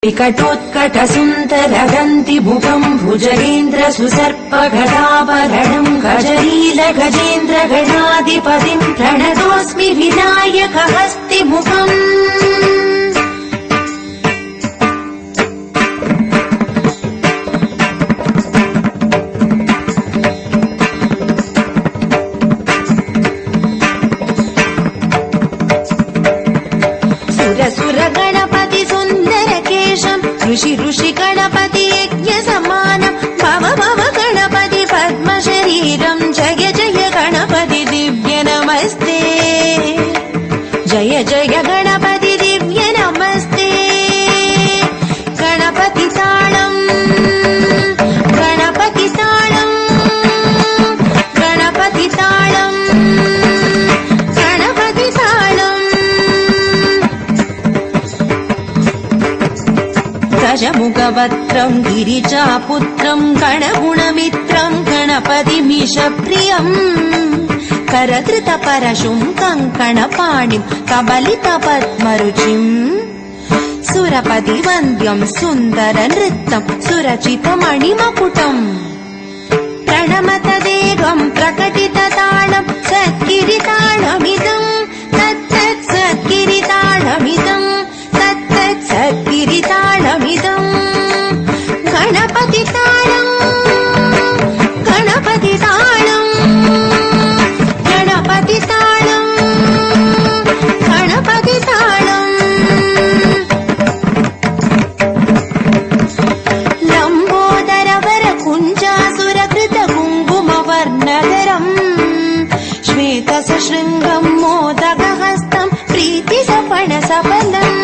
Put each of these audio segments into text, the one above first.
विकटोत्कटसुन्दरदन्तिमुखम् भुजगेन्द्र सुसर्पगदाभरणम् गजनील गजेन्द्र गणाधिपतिम् प्रणतोऽस्मि विनायकहस्तिमुखम् सुर गणपति सुन्दर केशम् ऋषि ऋषि गणपति यज्ञ समानम् भव भव गणपति पद्म शरीरम् जय जय गणपति दिव्य नमस्ते जय जय गणपति दिव्य नमस्ते गणपति ताळम् गणपति ताळम् गणपति ताळम् गणपति ताळम् गजमुखवक्त्रम् गिरिजापुत्रम् गणगुणमित्रम् गणपतिमीशप्रियम् करधृतपरशुम् कङ्कणपाणिम् कबलितपद्मरुचिम् सुरपतिवन्द्यम् सुन्दरनृत्यम् सुरचितमणिमकुटम् प्रणमतदेहम् प्रकटितताळम् सद्गिरिताळमिदम् तत्तत् सद्गिरिताळमिदम् तत्तत् सद्गिरिताळमिदम् गणपति ताळम् गणपति ताळम् गणपति ताळम् गणपति ताळम् लम्बोदरवर कुञ्जासुरकृत कुङ्कुमवर्णधरम् श्वेतसशृङ्गम् मोदकहस्तम् प्रीतिसपणसफलम्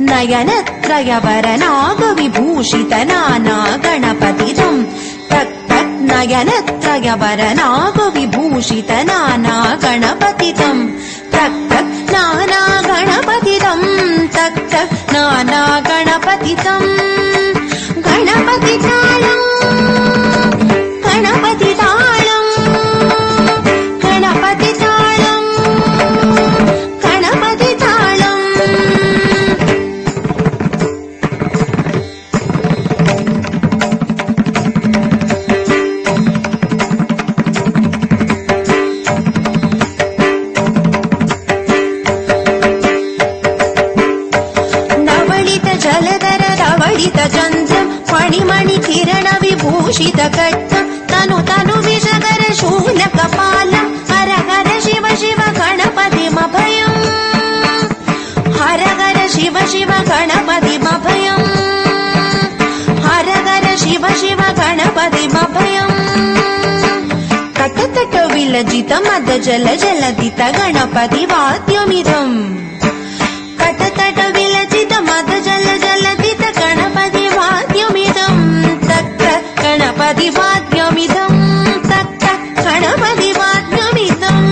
नयनत्रयवरनागविभूषित नाना गणपतिदम् तक् तक् नयनत्रयवरनागविभूषित नाना गणपतिदम् तक् तक् नाना गणपतिदम् तक् तक् नाना गणपतिदम् गणपति ताळम् गणपति ताळम् गणपति ताळम् गणपति ताळम् नवलित जलधर रवळित चन्द्रम् फणिमणि किरण विभूषित कट्टम् तनु तनु विषकर शूलकपालम् हर हर शिव शिव गणपतिमभयम् हर हर शिव शिव गणपतिमभयम् हर हर शिव शिव गणपतिमभयम् तटतट विलजित मद जल जलदित गणपति वाद्यमिदम् तटतट विलजित मद जल जलदित गणपति वाद्यमिदम् तक् गणपति वाद्यमिदम् तक् गणपति वाद्यमिदम्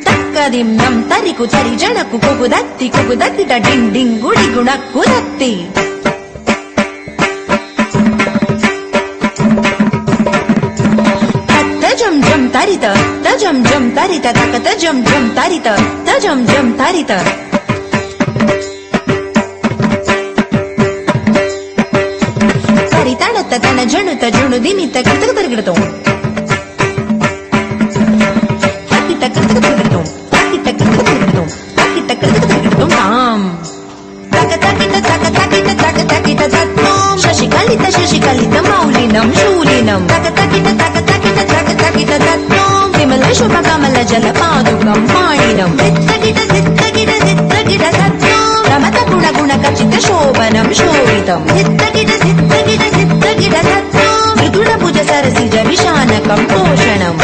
तक्कदिम्नं तरिकु तरि जनकु कुकुदत्ति कुकुदत्तिट डिङ् डिङ् गुडि गुणक्कुदत्ति तजं जं तरित तजं जं तरित तक तजं जं तरित तजं जं तरित तरितणत तन जणुत जणु दिमित कृतक तर्गिडतो हकित कृतक तर्गिडतो हकित कृतक तर्गिडतो हकित कृतक तर्गिडतो ताम तक तकित तक तकित तक तकित तत्तोम शशिकलित मौलिनं शूलिनं तक तकित तक तकित तक तकित तत्तोम विमल शुभकमल जलपादुकं पाणिनं दित्तकिट दित्तकिट दित्तकिट तत्तोम रमत गुण गुणकचित शोभनं शोभितं दित्तकिट दित्तकिट दित्तकिट तत्तोम मृदुडभुज सरसिज विशानकं पोषणम्